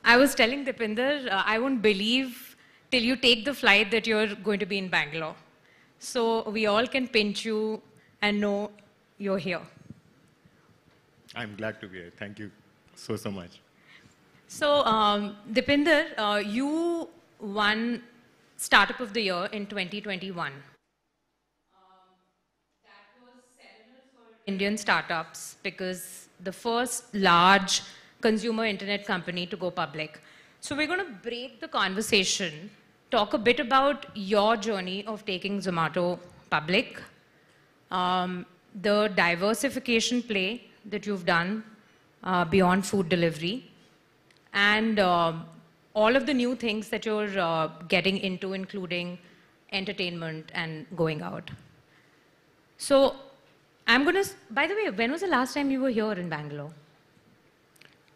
I was telling Dipinder, I won't believe till you take the flight that you're going to be in Bangalore. So we all can pinch you and know you're here. I'm glad to be here. Thank you so much. So, Dipinder, you won Startup of the Year in 2021. That was seminal for Indian startups because the first large consumer internet company to go public. So we're going to break the conversation, talk a bit about your journey of taking Zomato public, the diversification play that you've done beyond food delivery, and all of the new things that you're getting into, including entertainment and going out. So I'm going to, by the way, when was the last time you were here in Bangalore?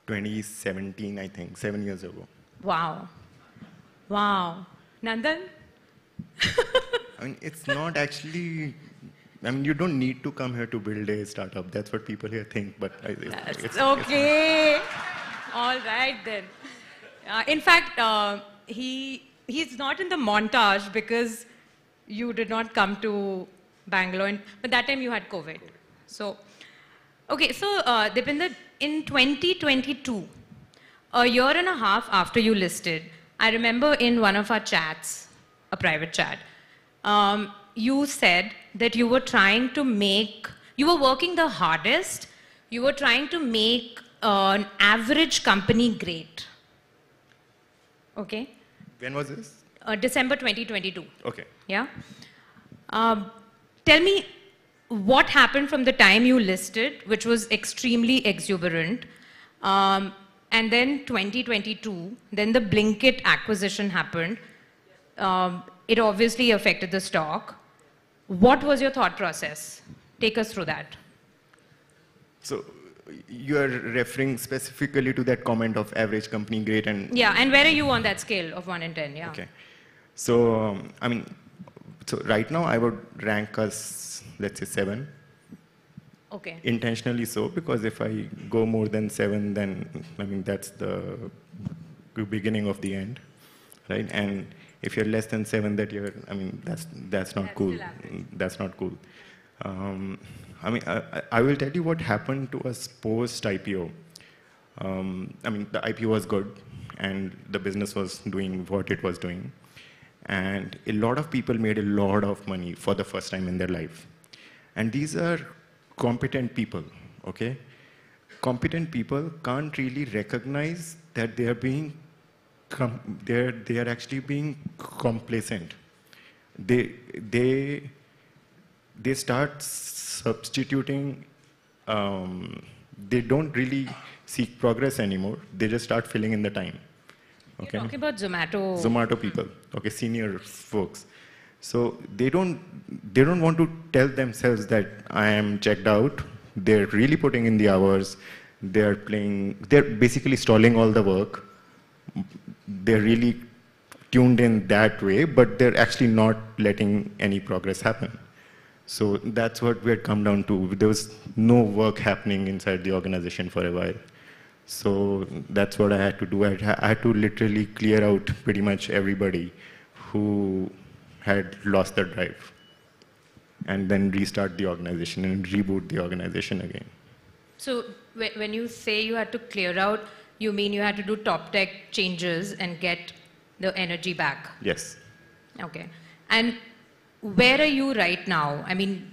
2017, I think, 7 years ago. Wow. Wow. Nandan? I mean, it's not actually, I mean, you don't need to come here to build a startup. That's what people here think, but it's okay. All right then. In fact, he's not in the montage because you did not come to Bangalore, but that time you had COVID. So, okay, so Dipinder, in 2022, a year and a half after you listed, I remember in one of our chats, a private chat, you said that you were trying to make, you were working the hardest, you were trying to make an average company great. Okay? When was this? December 2022. Okay. Yeah? Tell me what happened from the time you listed, which was extremely exuberant, and then 2022, then the Blinkit acquisition happened. It obviously affected the stock. What was your thought process? Take us through that. So you are referring specifically to that comment of average company great and... Yeah, and where are you on that scale of 1 in 10? Yeah. Okay. So, I mean, so right now I would rank us, let's say 7. Okay. Intentionally so, because if I go more than 7, then, I mean, that's the beginning of the end, right? And if you're less than 7 that year, I mean, that's not cool. That's not cool. I mean, I will tell you what happened to us post-IPO. I mean, the IPO was good, and the business was doing what it was doing. And a lot of people made a lot of money for the first time in their life. And these are competent people, okay? Competent people can't really recognize that they are being, they are actually being complacent. They start substituting, they don't really seek progress anymore. They just start filling in the time. Okay? You're talking about Zomato. Zomato people, okay, senior folks. So they don't want to tell themselves that I am checked out. They're really putting in the hours. They're basically stalling all the work. They're really tuned in that way, but they're actually not letting any progress happen. So that's what we had come down to. There was no work happening inside the organization for a while. So that's what I had to do. I had to literally clear out pretty much everybody who had lost their drive, and then restart the organization and reboot the organization again. So when you say you had to clear out, you mean you had to do top tech changes and get the energy back? Yes. Okay. And where are you right now? I mean,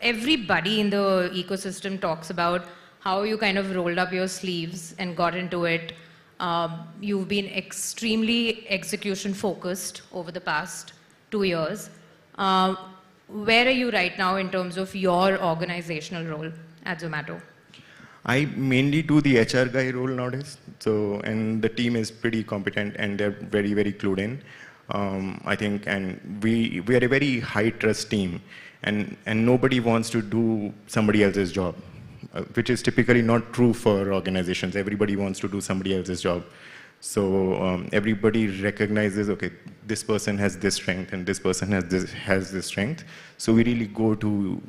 everybody in the ecosystem talks about how you kind of rolled up your sleeves and got into it. You've been extremely execution focused over the past 2 years. Where are you right now in terms of your organizational role at Zomato? I mainly do the HR guy role nowadays. So, and the team is pretty competent and they're very, very clued in. I think, and we are a very high trust team, and nobody wants to do somebody else's job, which is typically not true for organizations. Everybody wants to do somebody else's job. So everybody recognizes, okay, this person has this strength and this person has this strength. So we really go to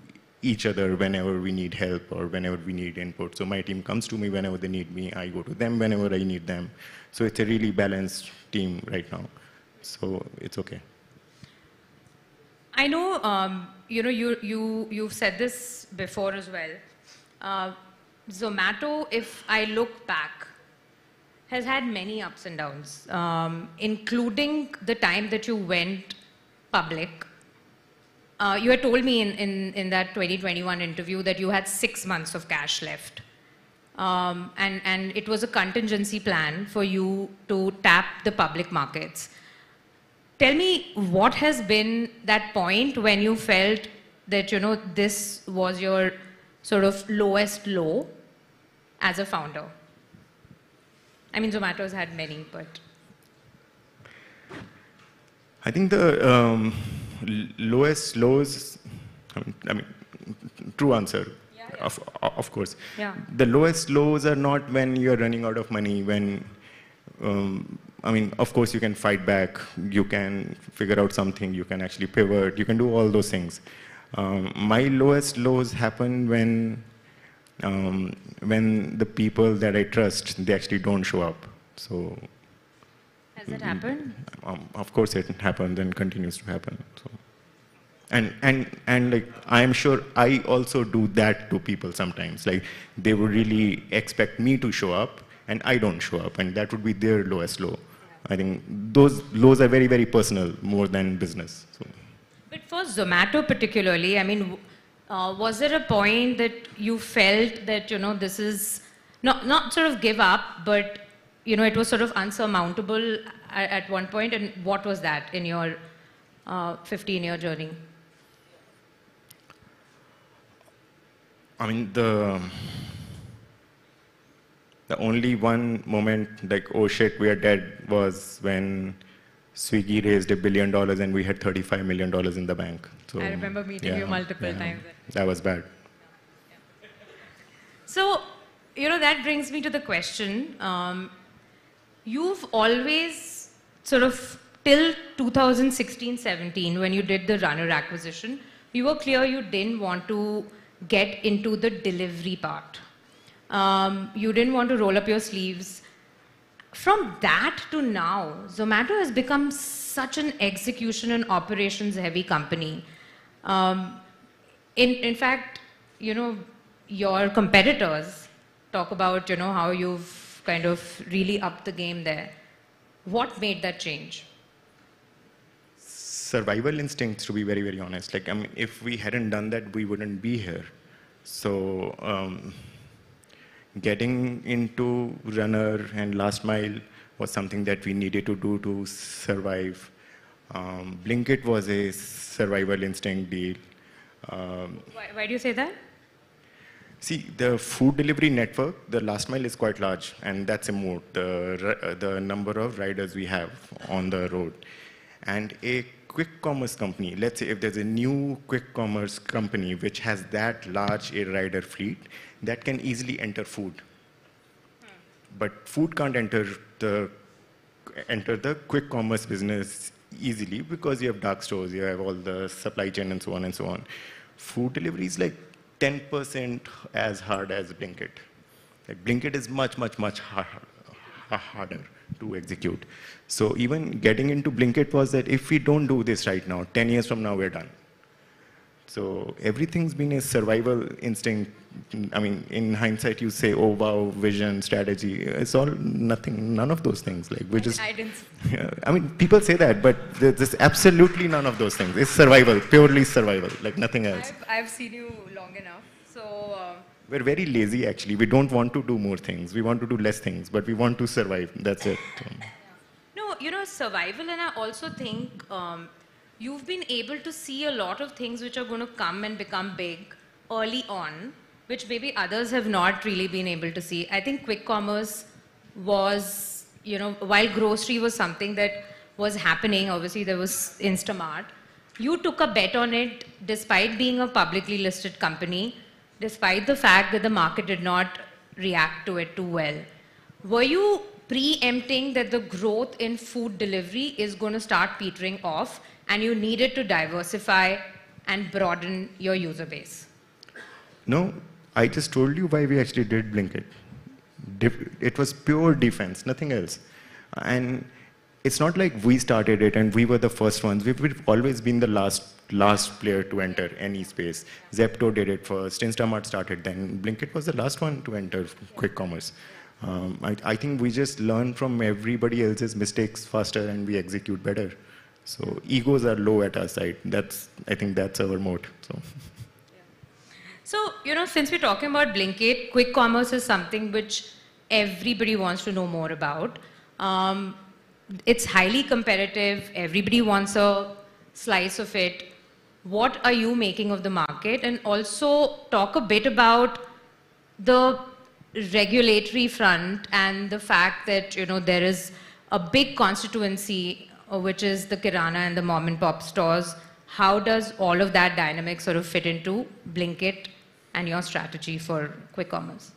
each other whenever we need help or whenever we need input. So my team comes to me whenever they need me. I go to them whenever I need them. So it's a really balanced team right now. So it's okay. I know, you've said this before as well. Zomato, if I look back, has had many ups and downs, including the time that you went public. You had told me in that 2021 interview that you had 6 months of cash left. And it was a contingency plan for you to tap the public markets. Tell me, what has been that point when you felt that, this was your sort of lowest low as a founder? I mean, Zomato's had many, but... I think the lowest lows, I mean, true answer, yeah. Of course. Yeah. The lowest lows are not when you're running out of money, when, I mean, of course you can fight back, you can figure out something, you can actually pivot, you can do all those things. My lowest lows happen when the people that I trust, they actually don't show up. So. Has that happened? Of course it happened and continues to happen. So. And like, I am sure I also do that to people sometimes. Like, they would really expect me to show up and I don't show up, and that would be their lowest low. I think those lows are very, very personal, more than business. So. But for Zomato particularly, I mean, was there a point that you felt that, this is, not sort of give up, but, it was sort of unsurmountable at one point? And what was that in your 15-year journey? I mean, the only one moment like, oh shit, we are dead, was when Swiggy raised $1 billion and we had $35 million in the bank. So, I remember meeting you multiple times. That was bad. So, that brings me to the question. You've always sort of, till 2016-17, when you did the Runner acquisition, you were clear you didn't want to get into the delivery part. You didn't want to roll up your sleeves. From that to now, Zomato has become such an execution and operations heavy company. In fact, your competitors talk about, how you've kind of really upped the game there. What made that change? Survival instincts, to be very, very honest. Like, I mean, if we hadn't done that, we wouldn't be here. So, getting into Runner and Last Mile was something that we needed to do to survive. Blinkit was a survival instinct deal. Why do you say that? See, the food delivery network, the Last Mile is quite large, and that's a moat, the number of riders we have on the road. And a quick commerce company, let's say if there's a new quick commerce company which has that large a rider fleet, that can easily enter food. But food can't enter the quick commerce business easily because you have dark stores, you have all the supply chain and so on and so on. Food delivery is like 10% as hard as Blinkit. Like, Blinkit is much, much, much harder to execute. So even getting into Blinkit was that if we don't do this right now, 10 years from now, we're done. So everything's been a survival instinct. I mean, in hindsight, you say, oh, wow, vision, strategy. It's all nothing, none of those things. Like, we just, I didn't. Yeah, I mean, people say that, but there's absolutely none of those things. It's survival, purely survival, like nothing else. I've seen you long enough, so... We're very lazy, actually. We don't want to do more things. We want to do less things, but we want to survive. That's it. No, survival, and I also think you've been able to see a lot of things which are going to come and become big early on, which maybe others have not really been able to see. I think quick commerce was, while grocery was something that was happening, obviously there was Instamart. You took a bet on it despite being a publicly listed company, despite the fact that the market did not react to it too well. Were you preempting that the growth in food delivery is going to start petering off and you needed to diversify and broaden your user base? No, I just told you why we actually did Blinkit. It was pure defense, nothing else. And it's not like we started it and we were the first ones. We've always been the last player to enter any space. Zepto did it first, Instamart started then. Blinkit was the last one to enter quick commerce. I think we just learn from everybody else's mistakes faster and we execute better. So egos are low at our side. I think that's our moat. So, since we're talking about Blinkit, quick commerce is something which everybody wants to know more about. It's highly competitive. Everybody wants a slice of it. What are you making of the market? And also talk a bit about the regulatory front and the fact that, there is a big constituency, which is the Kirana and the mom and pop stores. How does all of that dynamic sort of fit into Blinkit and your strategy for quick commerce?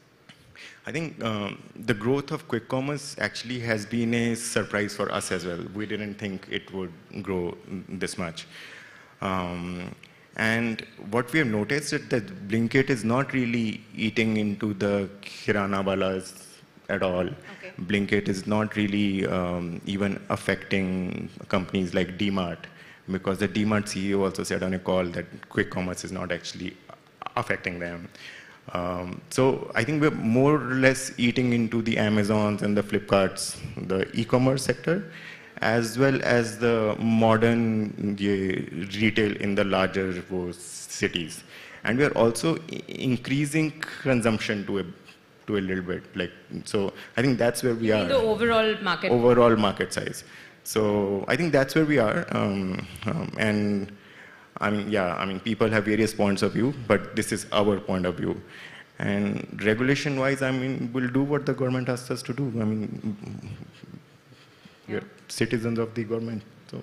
I think the growth of quick commerce actually has been a surprise for us as well. We didn't think it would grow this much. And what we have noticed is that Blinkit is not really eating into the Kirana walas at all. Okay. Blinkit is not really even affecting companies like DMart, because the DMart CEO also said on a call that quick commerce is not actually affecting them. So I think we're more or less eating into the Amazons and the Flipkarts, the e-commerce sector, as well as the modern retail in the larger cities. And we are also increasing consumption to a little bit. So I think that's where we are. The overall market. Overall market size. So I think that's where we are. And people have various points of view, but this is our point of view. And regulation-wise, we'll do what the government asks us to do. We're citizens of the government. So.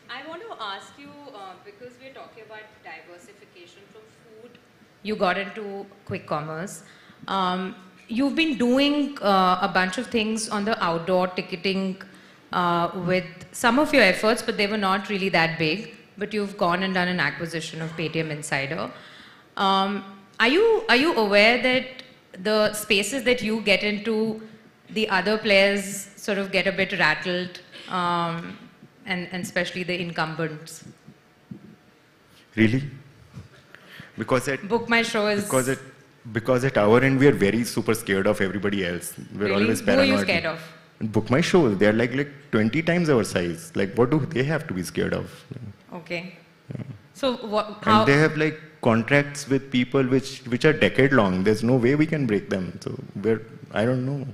I want to ask you, because we're talking about diversification from food, you got into quick commerce. You've been doing a bunch of things on the outdoor ticketing with some of your efforts, but they were not really that big. But you've gone and done an acquisition of Paytm Insider. Are you aware that the spaces that you get into, the other players sort of get a bit rattled, and especially the incumbents? Really? Because at Book My Show is... Because at our end, we are very super scared of everybody else. We're really? Always paranoid. Who are you scared of? Book My Show, they're like 20 times our size. What do they have to be scared of? Okay. Yeah. So how... And they have contracts with people which are decade long. There's no way we can break them. So I don't know.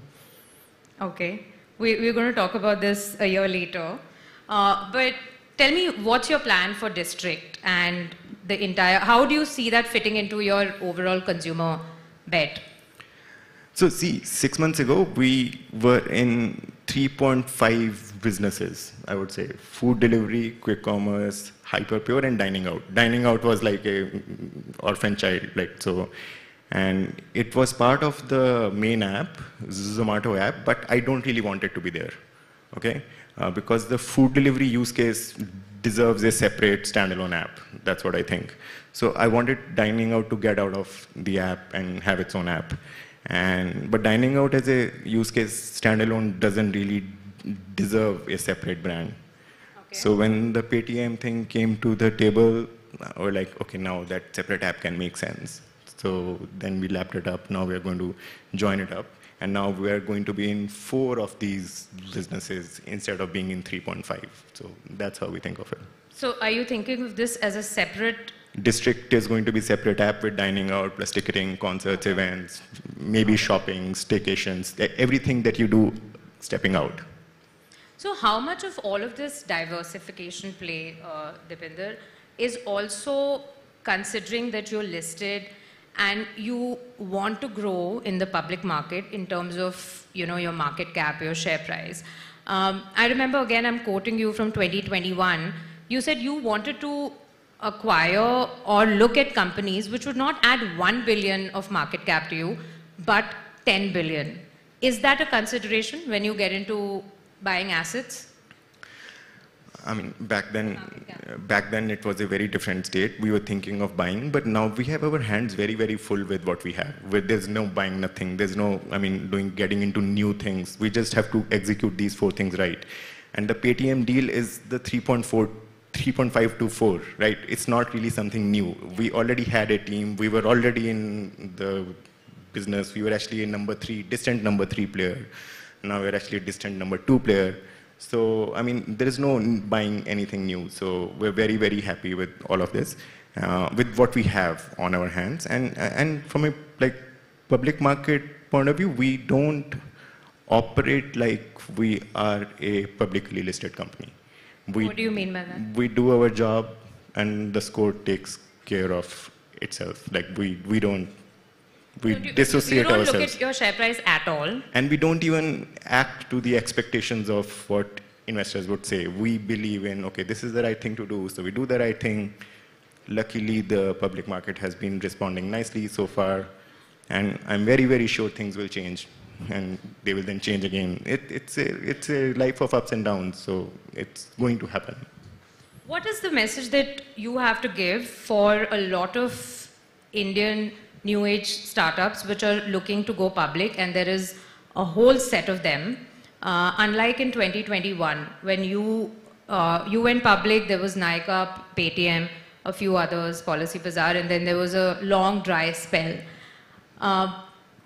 Okay. We're going to talk about this a year later. But tell me, what's your plan for District and the entire... How do you see that fitting into your overall consumer bet? So see, 6 months ago, we were in 3.5 businesses, I would say. Food delivery, quick commerce, Hyperpure, and dining out. Dining out was like a orphan child, and it was part of the main app, Zomato app, but I don't really want it to be there, okay? Because the food delivery use case deserves a separate standalone app. That's what I think. So I wanted dining out to get out of the app and have its own app. But dining out as a use case standalone doesn't really deserve a separate brand. Okay. So when the Paytm thing came to the table, we're like, okay, now that separate app can make sense. So then we lapped it up. Now we're going to join it up. And now we're going to be in 4 of these businesses instead of being in 3.5. So that's how we think of it. So are you thinking of this as a separate... District is going to be separate app with dining out, plus ticketing, concerts, events, maybe shopping, staycations, everything that you do stepping out. So how much of all of this diversification play, Dipinder, is also considering that you're listed and you want to grow in the public market in terms of, your market cap, your share price? I remember, again, I'm quoting you from 2021. You said you wanted to acquire or look at companies which would not add 1 billion of market cap to you, but 10 billion. Is that a consideration when you get into buying assets? I mean, back then it was a very different state. We were thinking of buying, but now we have our hands very, very full with what we have. There's no buying nothing. There's no, I mean, getting into new things. We just have to execute these 4 things right. And the Paytm deal is the 3.5 to 4, right? It's not really something new. We already had a team. We were already in the business. We were actually a distant number 3 player. Now we're actually a distant number 2 player. So, I mean, there is no buying anything new. So we're very, very happy with all of this, with what we have on our hands. And from a public market point of view, we don't operate like we are a publicly listed company. What do you mean by that? We do our job, and the score takes care of itself. Like we dissociate you don't ourselves. look at your share price at all. And we don't even act to the expectations of what investors would say. We believe in, okay, this is the right thing to do, so we do the right thing. Luckily, the public market has been responding nicely so far, and I'm very, very sure things will change, and they will then change again. It's a life of ups and downs, so it's going to happen. What is the message that you have to give for a lot of Indian new age startups which are looking to go public, and there is a whole set of them? Unlike in 2021, when you went public, there was Nykaa, Paytm, a few others, Policy Bazaar, and then there was a long dry spell.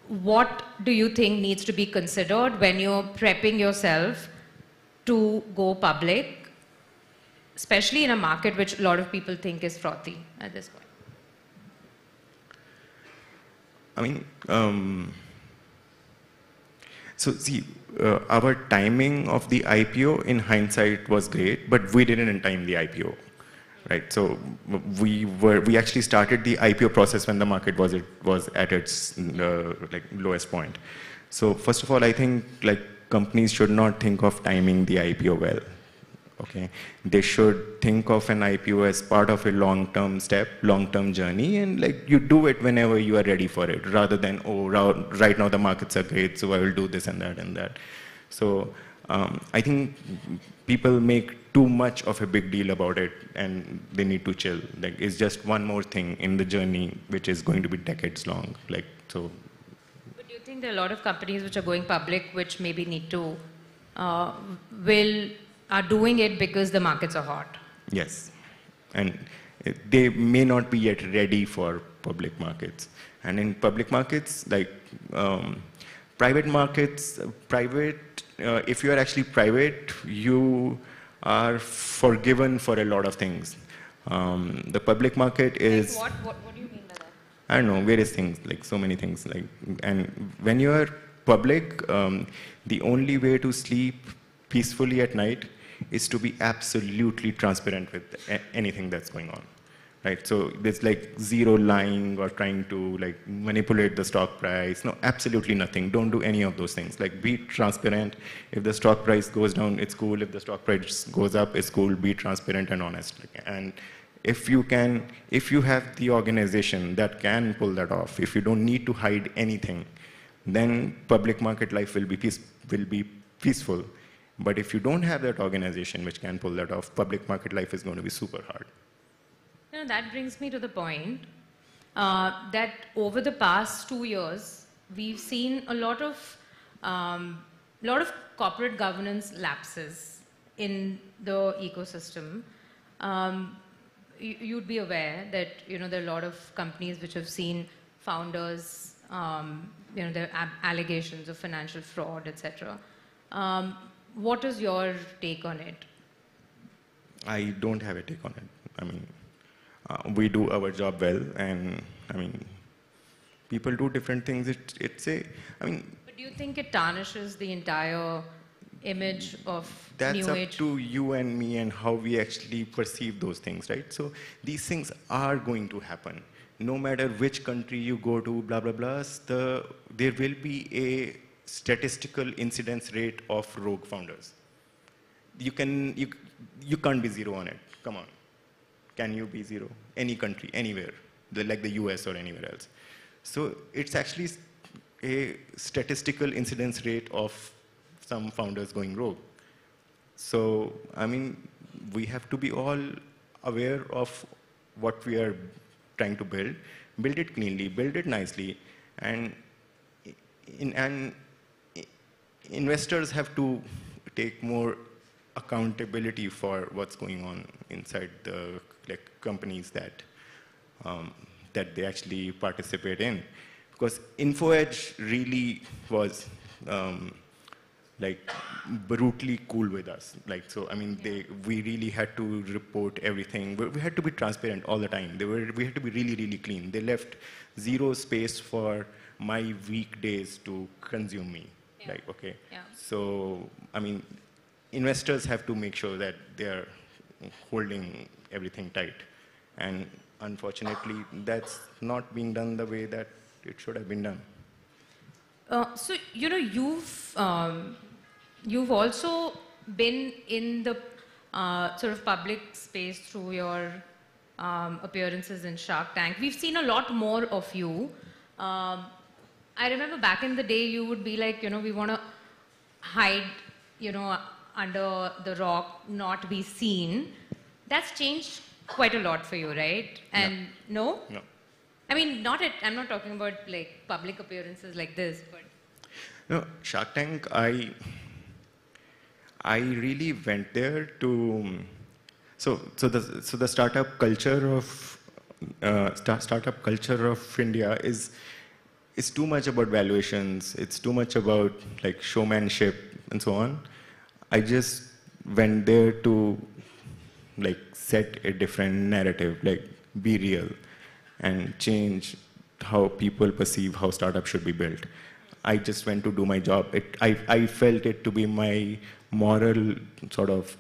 What do you think needs to be considered when you're prepping yourself to go public, especially in a market which a lot of people think is frothy at this point? I mean, so see, our timing of the IPO in hindsight was great, but we didn't time the IPO, right? So we actually started the IPO process when the market was at its lowest point. So first of all, I think companies should not think of timing the IPO well. Okay, they should think of an IPO as part of a long-term step, long-term journey, and you do it whenever you are ready for it, rather than, oh, right now the markets are great, so I will do this and that and that. So I think people make too much of a big deal about it, and they need to chill. It's just one more thing in the journey, which is going to be decades long. So. But do you think there are a lot of companies which are going public, which maybe need to, are doing it because the markets are hot? Yes, and they may not be yet ready for public markets. And in public markets, private markets, if you are actually private, you are forgiven for a lot of things. The public market is... What do you mean by that? I don't know, various things, so many things. And when you are public, the only way to sleep peacefully at night is to be absolutely transparent with anything that's going on, right? So there's zero lying or trying to manipulate the stock price. No, absolutely nothing. Don't do any of those things. Be transparent. If the stock price goes down, it's cool. If the stock price goes up, it's cool. Be transparent and honest. And if you have the organization that can pull that off, if you don't need to hide anything, then public market life will be peaceful. But if you don't have that organization which can pull that off, public market life is going to be super hard. That brings me to the point that over the past 2 years, we've seen a lot of corporate governance lapses in the ecosystem. You'd be aware that there are a lot of companies which have seen founders, there are allegations of financial fraud, etc. What is your take on it? I don't have a take on it. I mean, we do our job well, and I mean, people do different things. But do you think it tarnishes the entire image of that's New up Age? to you and me and how we actually perceive those things, right? So these things are going to happen. No matter which country you go to, blah, blah, blah, there will be a statistical incidence rate of rogue founders. You can't be zero on it. Come on. Can you be zero? Any country, anywhere, like the US or anywhere else. So it's actually a statistical incidence rate of some founders going rogue. So, I mean, we have to be all aware of what we are trying to build it cleanly, build it nicely, and investors have to take more accountability for what's going on inside the companies that that they actually participate in. Because InfoEdge really was brutally cool with us. So I mean, we really had to report everything. We had to be transparent all the time. We had to be really, really clean. They left zero space for my weekdays to consume me. Yeah. Okay. Yeah. So I mean, investors have to make sure that they're holding everything tight. And unfortunately, that's not being done the way that it should have been done. So, you've also been in the sort of public space through your appearances in Shark Tank. We've seen a lot more of you. I remember back in the day, you would be like, we want to hide, under the rock, not be seen. That's changed quite a lot for you, right? And no? No. I mean, I'm not talking about public appearances like this, but. No, Shark Tank, I really went there to, so the startup culture of India is too much about valuations. It's too much about showmanship and so on. I just went there to set a different narrative, be real, and change how people perceive how startups should be built. I just went to do my job. I felt it to be my moral sort of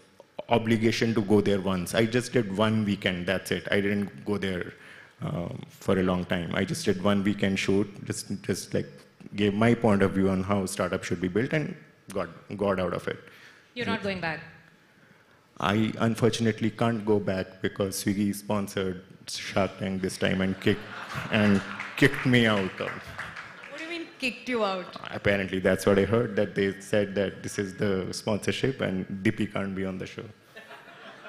obligation to go there once. I just did one weekend, that's it. I didn't go there for a long time. I just did one weekend shoot, just gave my point of view on how startups should be built and got out of it. You're not going back? I unfortunately can't go back because Swiggy sponsored Shark Tank this time and kicked me out. What do you mean kicked you out? Apparently, that's what I heard, that they said that this is the sponsorship and Dippy can't be on the show.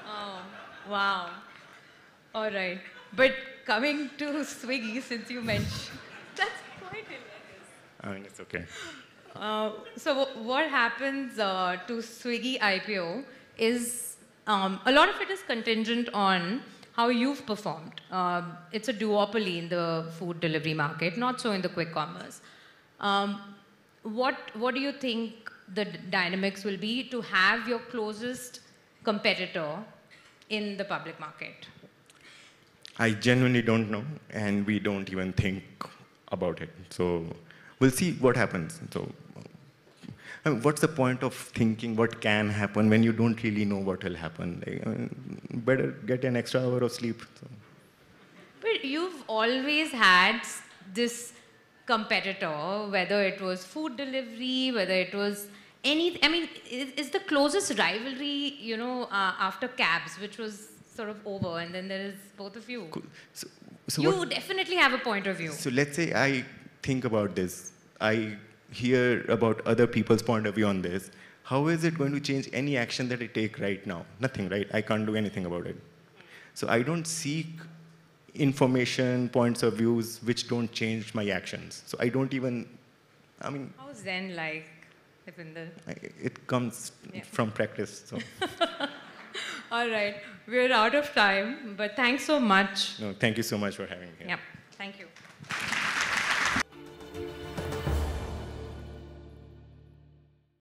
Oh, wow. All right. But coming to Swiggy, since you mentioned, that's quite hilarious. I mean, it's okay. So what happens to Swiggy IPO is a lot of it is contingent on how you've performed. It's a duopoly in the food delivery market, not so in the quick commerce. What do you think the dynamics will be to have your closest competitor in the public market? I genuinely don't know, and we don't even think about it. So we'll see what happens. So, I mean, what's the point of thinking what can happen when you don't really know what will happen? Better get an extra hour of sleep. So. But you've always had this competitor, whether it was food delivery, whether it was any. I mean, is the closest rivalry, after cabs, which was sort of over, and then there is both of you. Cool. So you definitely have a point of view. So let's say I think about this. I hear about other people's point of view on this. How is it going to change any action that I take right now? Nothing, right? I can't do anything about it. So I don't seek information, points of views, which don't change my actions. So I don't even, I mean... How's Zen like, Dipinder? It comes from practice. So. All right. We're out of time, but thanks so much. No, thank you so much for having me here. Yeah, thank you.